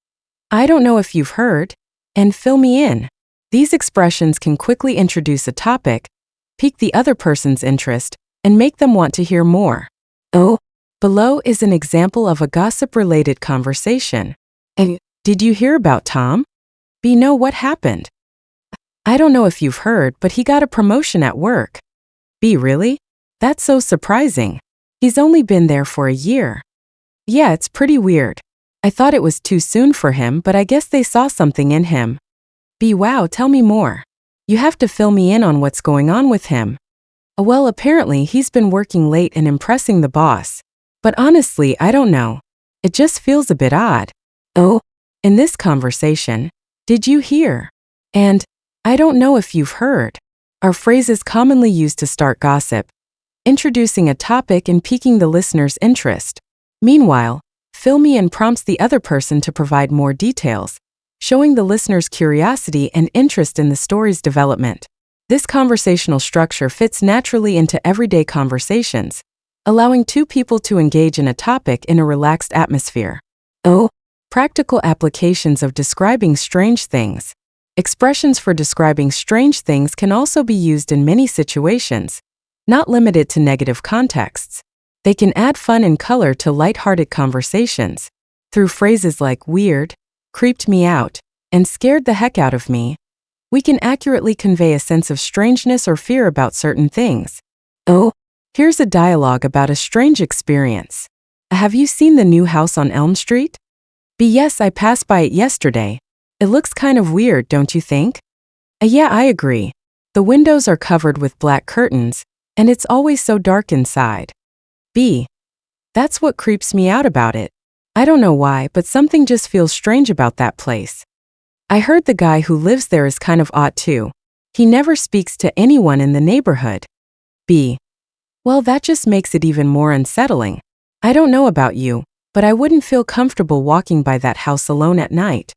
Speaker 7: "I don't know if you've heard," and "fill me in." These expressions can quickly introduce a topic, pique the other person's interest, and make them want to hear more. Below is an example of a gossip-related conversation. "Did you hear about Tom?" "B, no, what happened?" "I don't know if you've heard, but he got a promotion at work." "B, really? That's so surprising. He's only been there for a year." "Yeah, it's pretty weird. I thought it was too soon for him, but I guess they saw something in him." "B, wow, tell me more. You have to fill me in on what's going on with him." "Well, apparently he's been working late and impressing the boss. But honestly, I don't know. It just feels a bit odd." In this conversation, "Did you hear?" and "I don't know if you've heard" are phrases commonly used to start gossip, introducing a topic and piquing the listener's interest. Meanwhile, "fill me in" prompts the other person to provide more details, showing the listener's curiosity and interest in the story's development. This conversational structure fits naturally into everyday conversations, allowing two people to engage in a topic in a relaxed atmosphere. Practical applications of describing strange things. Expressions for describing strange things can also be used in many situations, not limited to negative contexts. They can add fun and color to lighthearted conversations. Through phrases like "weird," "creeped me out," and "scared the heck out of me," we can accurately convey a sense of strangeness or fear about certain things. Here's a dialogue about a strange experience. "Have you seen the new house on Elm Street?" B. Yes, I passed by it yesterday. It looks kind of weird, don't you think? A. Yeah, I agree. The windows are covered with black curtains, and it's always so dark inside. B. That's what creeps me out about it. I don't know why, but something just feels strange about that place. I heard the guy who lives there is kind of odd too. He never speaks to anyone in the neighborhood. B. Well, that just makes it even more unsettling. I don't know about you, but I wouldn't feel comfortable walking by that house alone at night.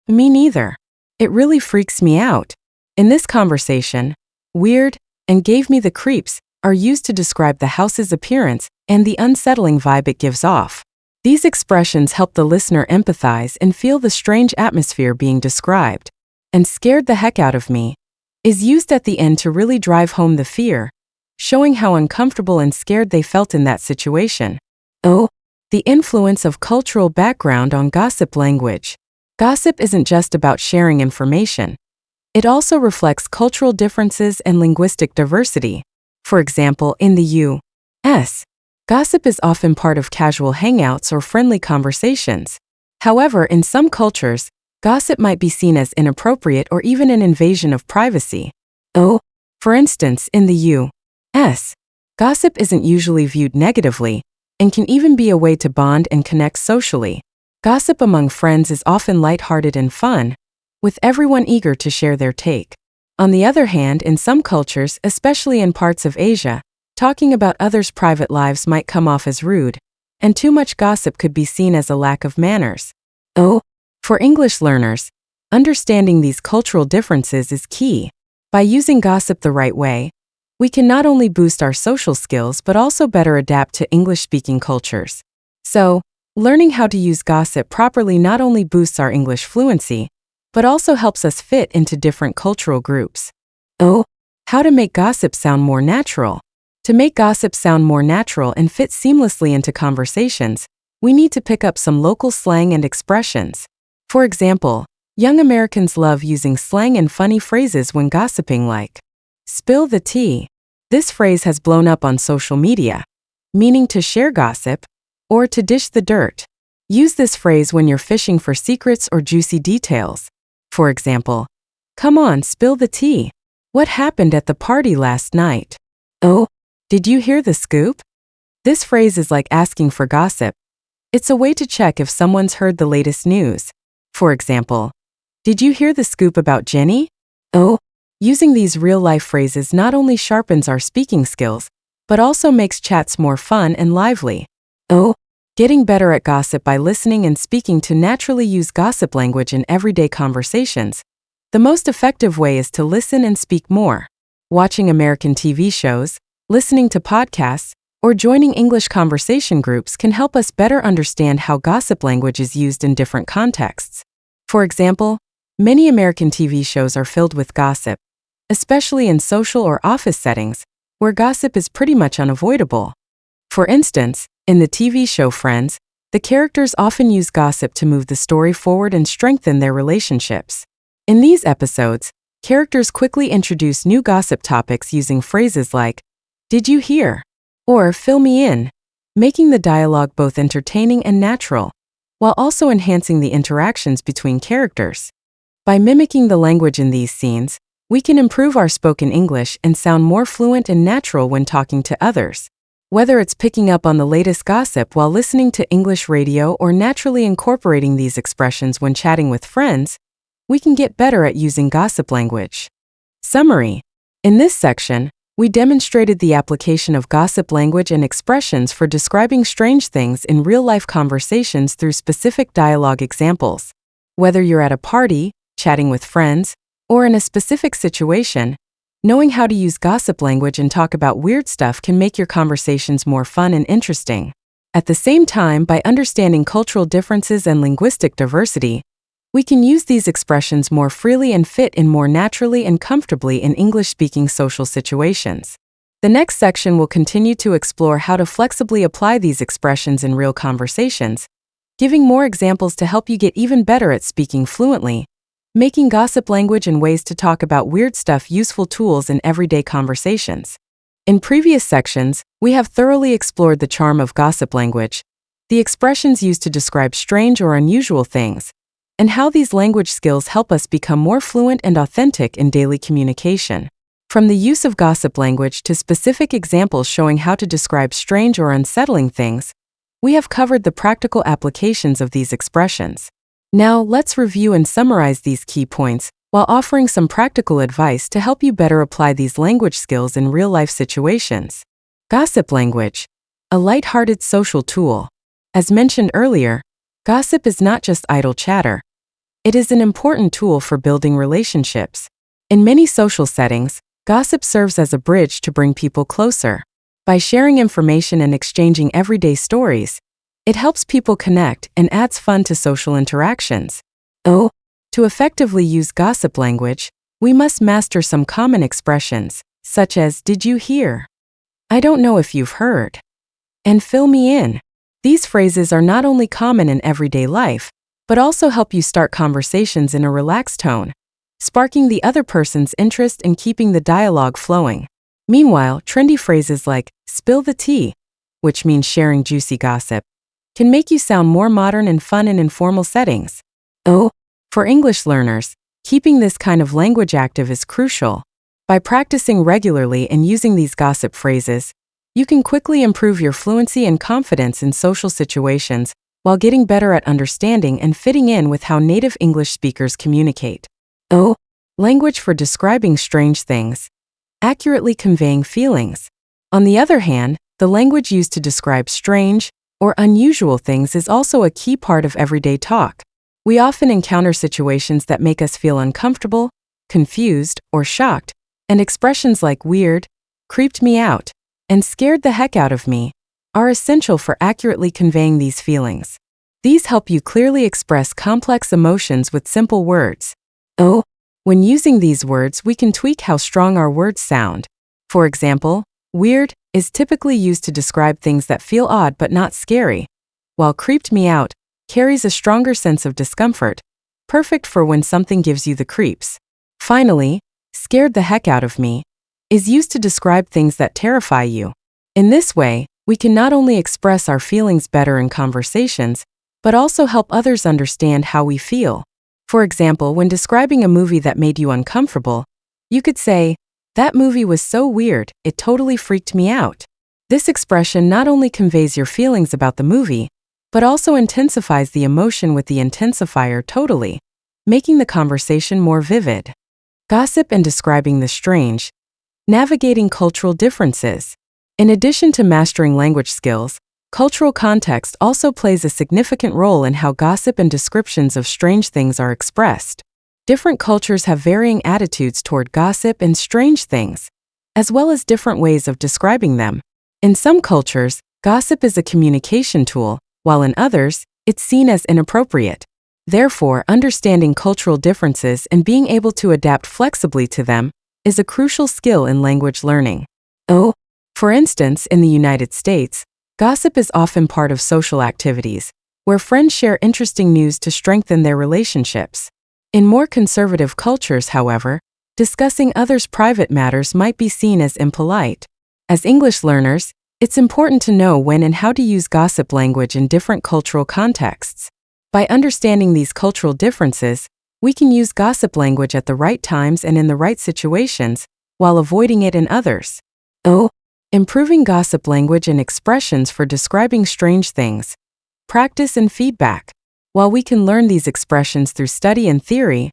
Speaker 7: Me neither. It really freaks me out. In this conversation, weird and gave me the creeps are used to describe the house's appearance and the unsettling vibe it gives off. These expressions help the listener empathize and feel the strange atmosphere being described. And scared the heck out of me is used at the end to really drive home the fear, showing how uncomfortable and scared they felt in that situation. Oh, the influence of cultural background on gossip language. Gossip isn't just about sharing information. It also reflects cultural differences and linguistic diversity. For example, in the U.S., gossip is often part of casual hangouts or friendly conversations. However, in some cultures, gossip might be seen as inappropriate or even an invasion of privacy. Oh, for instance, in the U.S., gossip isn't usually viewed negatively and can even be a way to bond and connect socially. Gossip among friends is often lighthearted and fun, with everyone eager to share their take. On the other hand, in some cultures, especially in parts of Asia, talking about others' private lives might come off as rude, and too much gossip could be seen as a lack of manners. Oh, for English learners, understanding these cultural differences is key. By using gossip the right way, we can not only boost our social skills but also better adapt to English-speaking cultures. So, learning how to use gossip properly not only boosts our English fluency, but also helps us fit into different cultural groups. Oh, how to make gossip sound more natural. To make gossip sound more natural and fit seamlessly into conversations, we need to pick up some local slang and expressions. For example, young Americans love using slang and funny phrases when gossiping, like, spill the tea. This phrase has blown up on social media, meaning to share gossip or to dish the dirt. Use this phrase when you're fishing for secrets or juicy details. For example, come on, spill the tea. What happened at the party last night? Oh, did you hear the scoop? This phrase is like asking for gossip. It's a way to check if someone's heard the latest news. For example, did you hear the scoop about Jenny? Oh, using these real-life phrases not only sharpens our speaking skills, but also makes chats more fun and lively. Oh, getting better at gossip by listening and speaking to naturally use gossip language in everyday conversations. The most effective way is to listen and speak more. Watching American TV shows, listening to podcasts, or joining English conversation groups can help us better understand how gossip language is used in different contexts. For example, many American TV shows are filled with gossip, especially in social or office settings, where gossip is pretty much unavoidable. For instance, in the TV show Friends, the characters often use gossip to move the story forward and strengthen their relationships. In these episodes, characters quickly introduce new gossip topics using phrases like, did you hear? Or fill me in, making the dialogue both entertaining and natural, while also enhancing the interactions between characters. By mimicking the language in these scenes, we can improve our spoken English and sound more fluent and natural when talking to others. Whether it's picking up on the latest gossip while listening to English radio or naturally incorporating these expressions when chatting with friends, we can get better at using gossip language. Summary. In this section, we demonstrated the application of gossip language and expressions for describing strange things in real-life conversations through specific dialogue examples. Whether you're at a party, chatting with friends, or in a specific situation, knowing how to use gossip language and talk about weird stuff can make your conversations more fun and interesting. At the same time, by understanding cultural differences and linguistic diversity, we can use these expressions more freely and fit in more naturally and comfortably in English-speaking social situations. The next section will continue to explore how to flexibly apply these expressions in real conversations, giving more examples to help you get even better at speaking fluently, making gossip language and ways to talk about weird stuff useful tools in everyday conversations. In previous sections, we have thoroughly explored the charm of gossip language, the expressions used to describe strange or unusual things, and how these language skills help us become more fluent and authentic in daily communication. From the use of gossip language to specific examples showing how to describe strange or unsettling things, we have covered the practical applications of these expressions. Now, let's review and summarize these key points while offering some practical advice to help you better apply these language skills in real-life situations. Gossip language, a light-hearted social tool. As mentioned earlier, gossip is not just idle chatter. It is an important tool for building relationships. In many social settings, gossip serves as a bridge to bring people closer. By sharing information and exchanging everyday stories, it helps people connect and adds fun to social interactions. To effectively use gossip language, we must master some common expressions, such as "Did you hear?" "I don't know if you've heard," and "Fill me in." These phrases are not only common in everyday life, but also help you start conversations in a relaxed tone, sparking the other person's interest and keeping the dialogue flowing. Meanwhile, trendy phrases like "spill the tea," which means sharing juicy gossip, can make you sound more modern and fun in informal settings. For English learners, keeping this kind of language active is crucial. By practicing regularly and using these gossip phrases, you can quickly improve your fluency and confidence in social situations while getting better at understanding and fitting in with how native English speakers communicate. Language for describing strange things, accurately conveying feelings. On the other hand, the language used to describe strange or unusual things is also a key part of everyday talk. We often encounter situations that make us feel uncomfortable, confused, or shocked, and expressions like "weird," "creeped me out," and "scared the heck out of me" are essential for accurately conveying these feelings. These help you clearly express complex emotions with simple words. When using these words, we can tweak how strong our words sound. For example, "weird" is typically used to describe things that feel odd but not scary, while "creeped me out" carries a stronger sense of discomfort, perfect for when something gives you the creeps. Finally, "scared the heck out of me" is used to describe things that terrify you. In this way, we can not only express our feelings better in conversations, but also help others understand how we feel. For example, when describing a movie that made you uncomfortable, you could say, "That movie was so weird, it totally freaked me out." This expression not only conveys your feelings about the movie, but also intensifies the emotion with the intensifier totally, making the conversation more vivid. Gossip and describing the strange. Navigating cultural differences. In addition to mastering language skills, cultural context also plays a significant role in how gossip and descriptions of strange things are expressed. Different cultures have varying attitudes toward gossip and strange things, as well as different ways of describing them. In some cultures, gossip is a communication tool, while in others, it's seen as inappropriate. Therefore, understanding cultural differences and being able to adapt flexibly to them is a crucial skill in language learning. For instance, in the United States, gossip is often part of social activities, where friends share interesting news to strengthen their relationships. In more conservative cultures, however, discussing others' private matters might be seen as impolite. As English learners, it's important to know when and how to use gossip language in different cultural contexts. By understanding these cultural differences, we can use gossip language at the right times and in the right situations, while avoiding it in others. Improving gossip language and expressions for describing strange things. Practice and feedback. While we can learn these expressions through study and theory,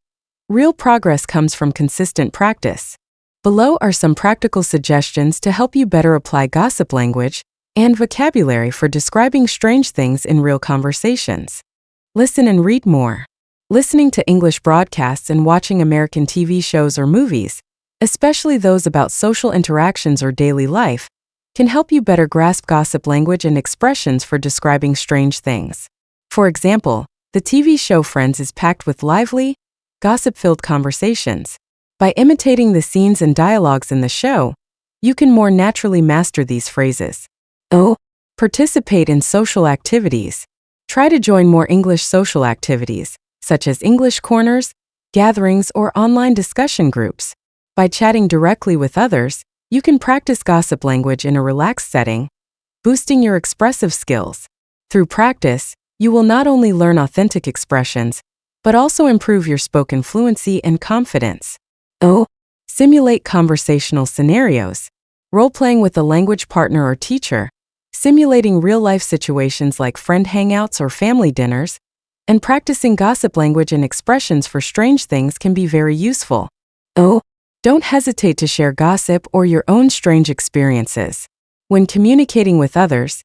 Speaker 7: real progress comes from consistent practice. Below are some practical suggestions to help you better apply gossip language and vocabulary for describing strange things in real conversations. Listen and read more. Listening to English broadcasts and watching American TV shows or movies, especially those about social interactions or daily life, can help you better grasp gossip language and expressions for describing strange things. For example, the TV show Friends is packed with lively, gossip-filled conversations. By imitating the scenes and dialogues in the show, you can more naturally master these phrases. Participate in social activities. Try to join more English social activities, such as English corners, gatherings, or online discussion groups. By chatting directly with others, you can practice gossip language in a relaxed setting, boosting your expressive skills. Through practice, you will not only learn authentic expressions, but also improve your spoken fluency and confidence. Oh, simulate conversational scenarios. Role-playing with a language partner or teacher, simulating real-life situations like friend hangouts or family dinners, and practicing gossip language and expressions for strange things can be very useful. Oh, don't hesitate to share gossip or your own strange experiences. When communicating with others,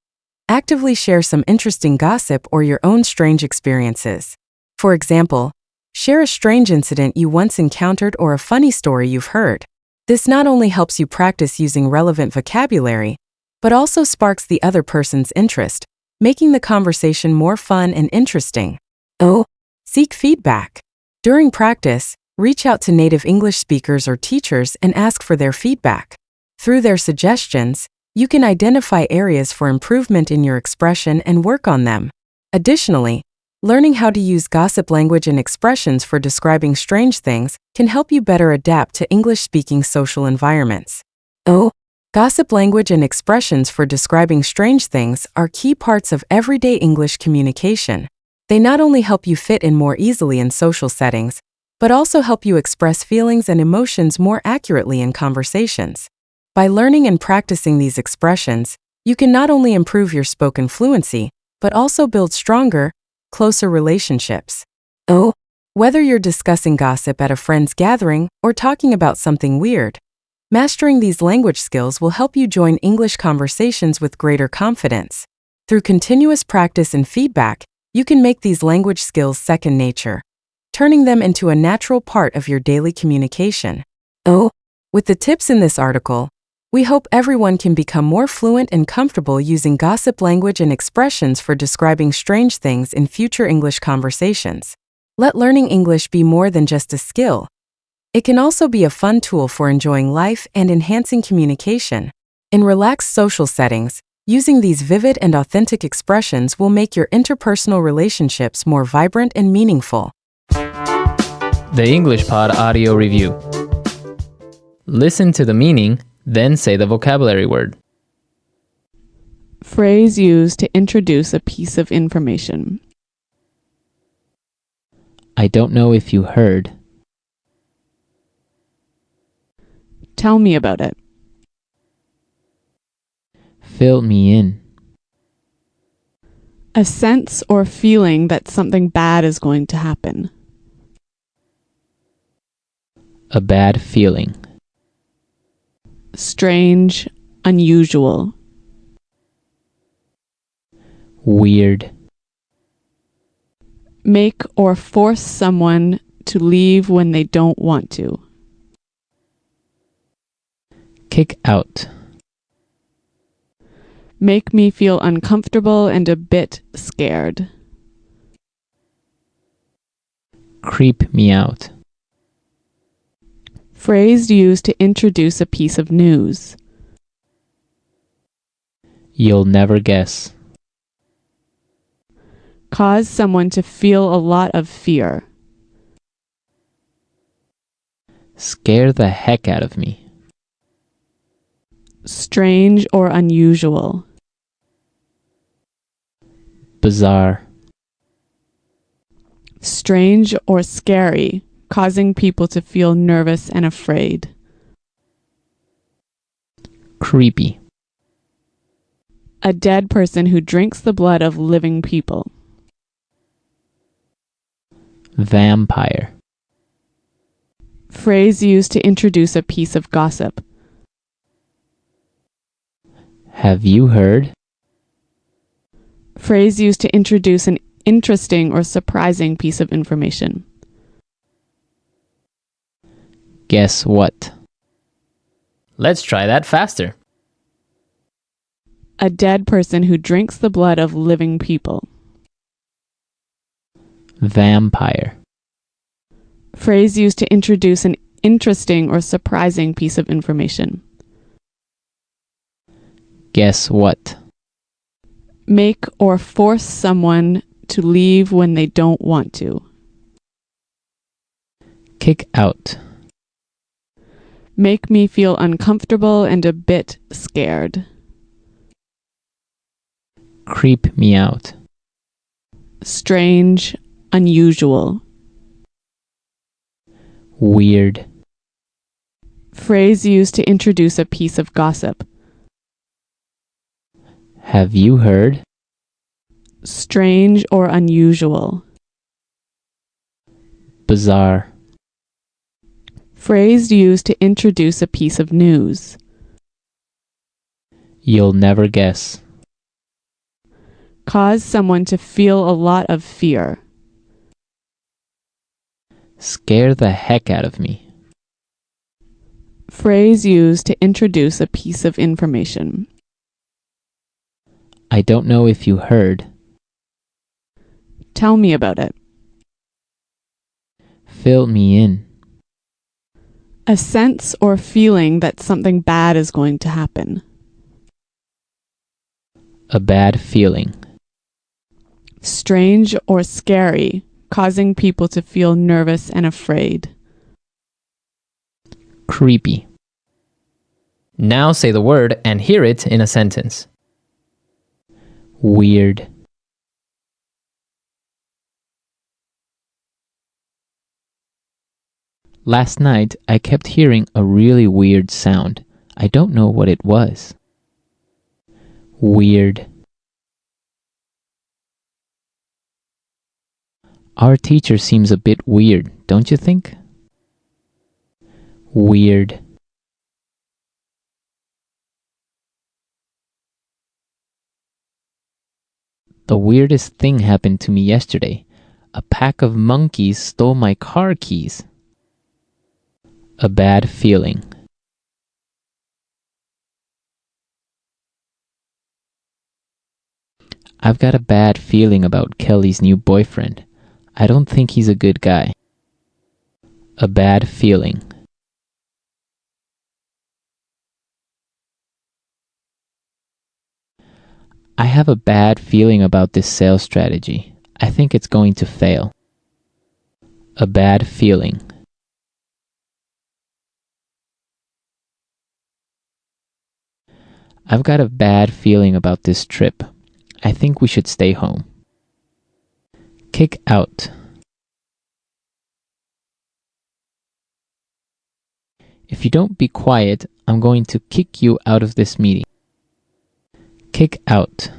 Speaker 7: actively share some interesting gossip or your own strange experiences. For example, share a strange incident you once encountered or a funny story you've heard. This not only helps you practice using relevant vocabulary, but also sparks the other person's interest, making the conversation more fun and interesting. Oh, seek feedback. During practice, reach out to native English speakers or teachers and ask for their feedback. Through their suggestions, you can identify areas for improvement in your expression and work on them. Additionally, learning how to use gossip language and expressions for describing strange things can help you better adapt to English-speaking social environments. Oh, gossip language and expressions for describing strange things are key parts of everyday English communication. They not only help you fit in more easily in social settings, but also help you express feelings and emotions more accurately in conversations. By learning and practicing these expressions, you can not only improve your spoken fluency, but also build stronger, closer relationships. Oh, whether you're discussing gossip at a friend's gathering or talking about something weird, mastering these language skills will help you join English conversations with greater confidence. Through continuous practice and feedback, you can make these language skills second nature, turning them into a natural part of your daily communication. Oh, with the tips in this article, we hope everyone can become more fluent and comfortable using gossip language and expressions for describing strange things in future English conversations. Let learning English be more than just a skill. It can also be a fun tool for enjoying life and enhancing communication. In relaxed social settings, using these vivid and authentic expressions will make your interpersonal relationships more vibrant and meaningful.
Speaker 1: The English Pod Audio Review. Listen to the meaning, then say the vocabulary word.
Speaker 2: Phrase used to introduce a piece of information.
Speaker 1: I don't know if you heard.
Speaker 2: Tell me about it.
Speaker 1: Fill me in.
Speaker 2: A sense or feeling that something bad is going to happen.
Speaker 1: A bad feeling.
Speaker 2: Strange, unusual.
Speaker 1: Weird.
Speaker 2: Make or force someone to leave when they don't want to.
Speaker 1: Kick out.
Speaker 2: Make me feel uncomfortable and a bit scared.
Speaker 1: Creep me out.
Speaker 2: Phrase used to introduce a piece of news.
Speaker 1: You'll never guess.
Speaker 2: Cause someone to feel a lot of fear.
Speaker 1: Scare the heck out of me.
Speaker 2: Strange or unusual.
Speaker 1: Bizarre.
Speaker 2: Strange or scary, causing people to feel nervous and afraid.
Speaker 1: Creepy.
Speaker 2: A dead person who drinks the blood of living people.
Speaker 1: Vampire.
Speaker 2: Phrase used to introduce a piece of gossip.
Speaker 1: Have you heard?
Speaker 2: Phrase used to introduce an interesting or surprising piece of information.
Speaker 1: Guess what? Let's try that faster.
Speaker 2: A dead person who drinks the blood of living people.
Speaker 1: Vampire.
Speaker 2: Phrase used to introduce an interesting or surprising piece of information.
Speaker 1: Guess what?
Speaker 2: Make or force someone to leave when they don't want to.
Speaker 1: Kick out.
Speaker 2: Make me feel uncomfortable and a bit scared.
Speaker 8: Creep me out.
Speaker 2: Strange, unusual.
Speaker 8: Weird.
Speaker 2: Phrase used to introduce a piece of gossip.
Speaker 8: Have you heard?
Speaker 2: Strange or unusual.
Speaker 8: Bizarre.
Speaker 2: Phrase used to introduce a piece of news.
Speaker 8: You'll never guess.
Speaker 2: Cause someone to feel a lot of fear.
Speaker 8: Scare the heck out of me.
Speaker 2: Phrase used to introduce a piece of information.
Speaker 8: I don't know if you heard.
Speaker 2: Tell me about it.
Speaker 8: Fill me in.
Speaker 2: A sense or feeling that something bad is going to happen.
Speaker 8: A bad feeling.
Speaker 2: Strange or scary, causing people to feel nervous and afraid.
Speaker 8: Creepy.
Speaker 1: Now say the word and hear it in a sentence.
Speaker 8: Weird. Last night, I kept hearing a really weird sound. I don't know what it was. Weird. Our teacher seems a bit weird, don't you think? Weird. The weirdest thing happened to me yesterday. A pack of monkeys stole my car keys. A bad feeling. I've got a bad feeling about Kelly's new boyfriend. I don't think he's a good guy. A bad feeling. I have a bad feeling about this sales strategy. I think it's going to fail. A bad feeling. I've got a bad feeling about this trip. I think we should stay home. Kick out. If you don't be quiet, I'm going to kick you out of this meeting. Kick out.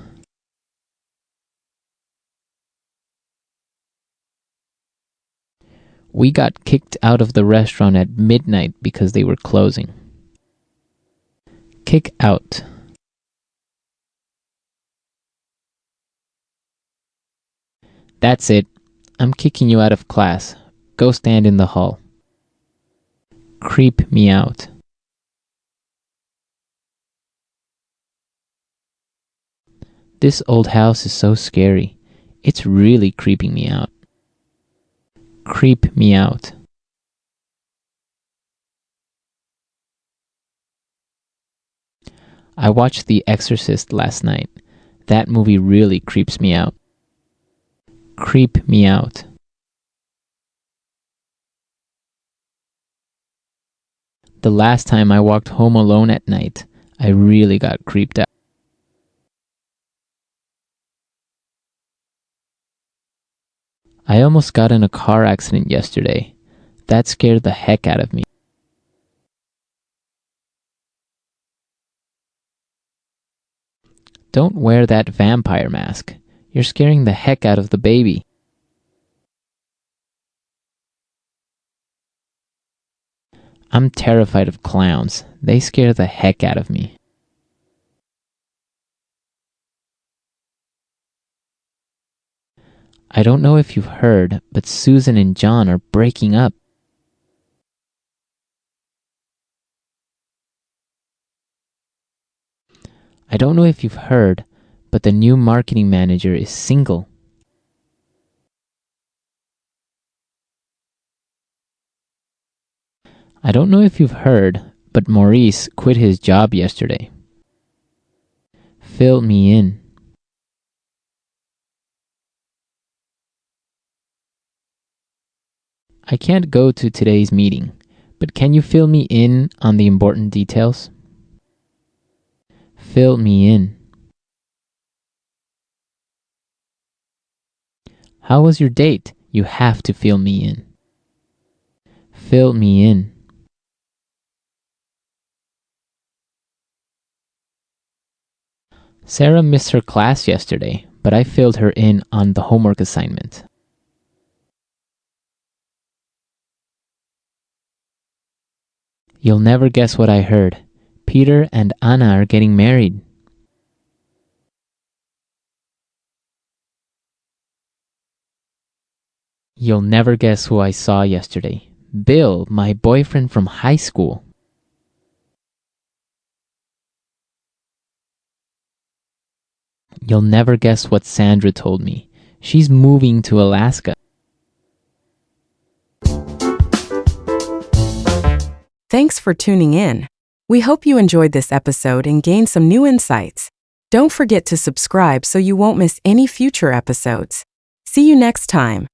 Speaker 8: We got kicked out of the restaurant at midnight because they were closing. Kick out. That's it. I'm kicking you out of class. Go stand in the hall. Creep me out. This old house is so scary. It's really creeping me out. Creep me out. I watched The Exorcist last night. That movie really creeps me out. Creep me out. The last time I walked home alone at night, I really got creeped out. I almost got in a car accident yesterday. That scared the heck out of me. Don't wear that vampire mask. You're scaring the heck out of the baby. I'm terrified of clowns. They scare the heck out of me. I don't know if you've heard, but Susan and John are breaking up. I don't know if you've heard, but the new marketing manager is single. I don't know if you've heard, but Maurice quit his job yesterday. Fill me in. I can't go to today's meeting, but can you fill me in on the important details? Fill me in. How was your date? You have to fill me in. Fill me in. Sarah missed her class yesterday, but I filled her in on the homework assignment. You'll never guess what I heard. Peter and Anna are getting married. You'll never guess who I saw yesterday. Bill, my boyfriend from high school. You'll never guess what Sandra told me. She's moving to Alaska.
Speaker 7: Thanks for tuning in. We hope you enjoyed this episode and gained some new insights. Don't forget to subscribe so you won't miss any future episodes. See you next time.